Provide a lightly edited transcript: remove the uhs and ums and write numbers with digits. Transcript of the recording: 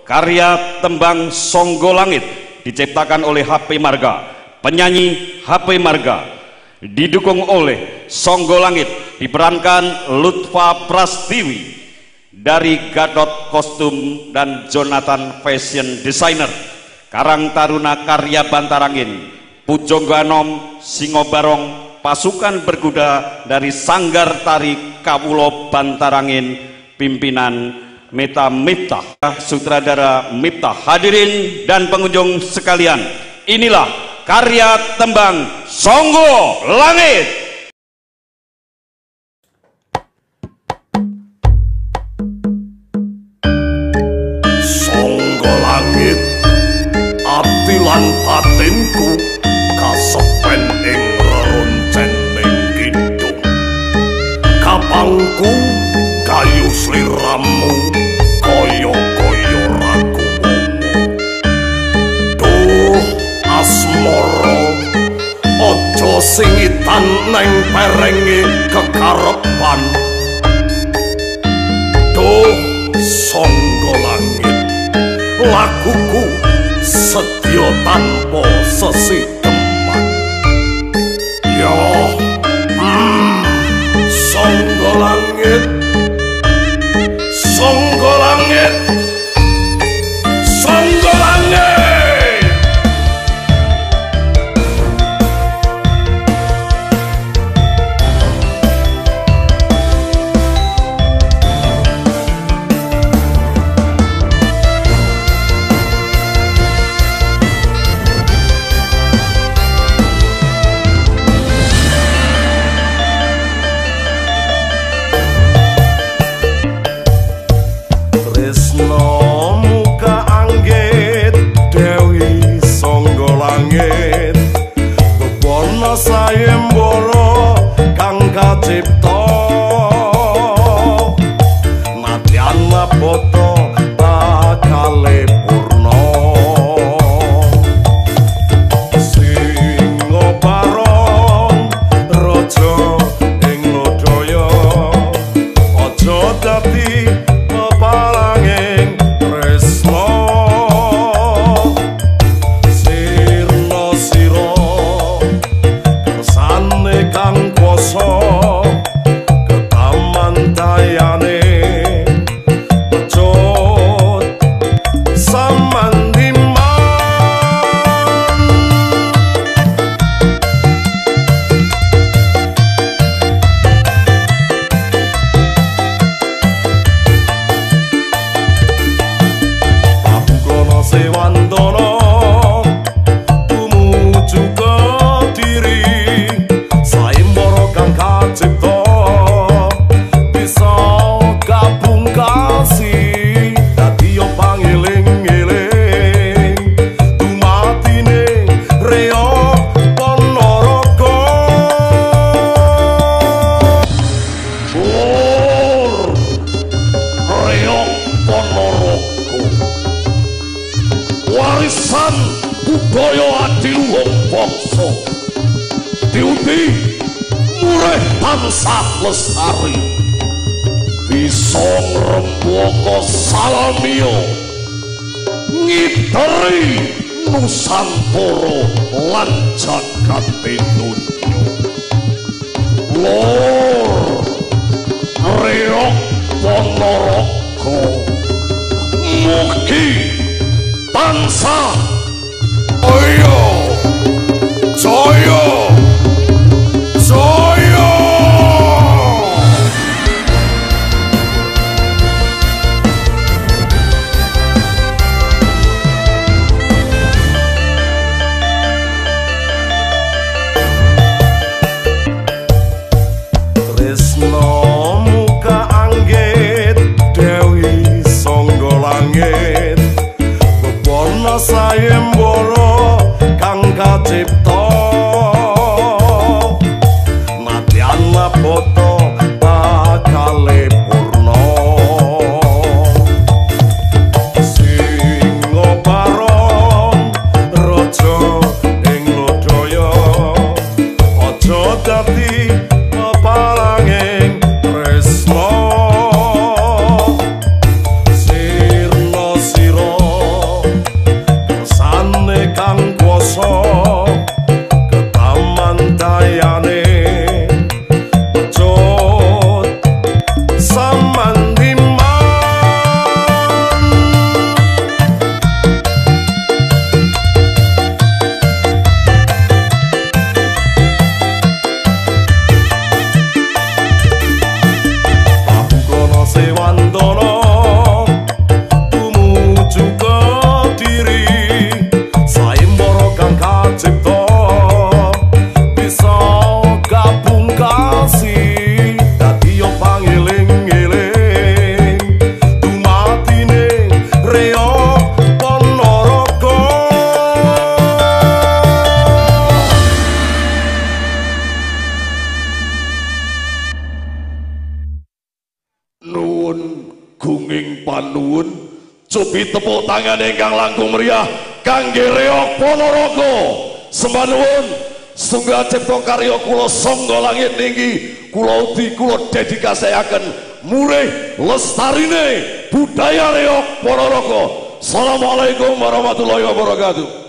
karya tembang Songgo Langit diciptakan oleh HP Marga, penyanyi HP Marga, didukung oleh Songgo Langit diperankan Lutfa Prastiwi dari Gadot Kostum dan Jonathan Fashion Designer, Karang Taruna karya Bantarangin, Pujongganom Singobarong pasukan berkuda dari Sanggar Tari Kawulo Bantarangin, pimpinan Meta Miftah, sutradara Miftah. Hadirin dan pengunjung sekalian, inilah karya tembang Songgo Langit. Songgo Langit, ati lan batinku kasepen ing reroncen ning kidung. Kapangku kayu sliramu kaya-kaya ragu wowo. Duh asmara, aja singitan neng perenge kekarepan. Duh Songgo Langit, laguku sedya tanpa sesideman. Yo, Songgo Langit, Songgo Langit, Songgo Langit. Tresno muka anggit Dewi Songgo Langit, bebono sayembara kang kacipta. Nadyan boto bakale purna, Singobarong raja ing lodaya, aja dadi palanging tresno. Sirna sira kersane kang kuwasa, ketaman dayane pecut samandiman. Sewandana tumuju Kediri, sayembara kang kacipta bisa gabung kasih dadi yo pangeling-eling dumatine Reog Ponorogo. Lor Reog Ponorogo, warisan budaya adiluhung bangsa, diundi murih tansah lestari, bisa ngrembaka salamiya ngiteri Nusantara lan jagat donya. Lor Reog Ponorogo, mugi tansah jaya jaya jaya. Tresno muka anggit Dewi Songgo Langit, bebono sayembara kang kacipta. Nadyan boto bakale purna, Singobarong raja ing lodaya, aja dadi palanging tresno. Sirna sira tepuk tangan ingkang langkung meriah kangge Reok Ponorogo. Sembah nuwun setunggal cipta karya kula Sangga Langit ninggi kula ugi kula dedikasiaken murih lestarine budaya Reok Ponorogo. Assalamualaikum warahmatullahi wabarakatuh.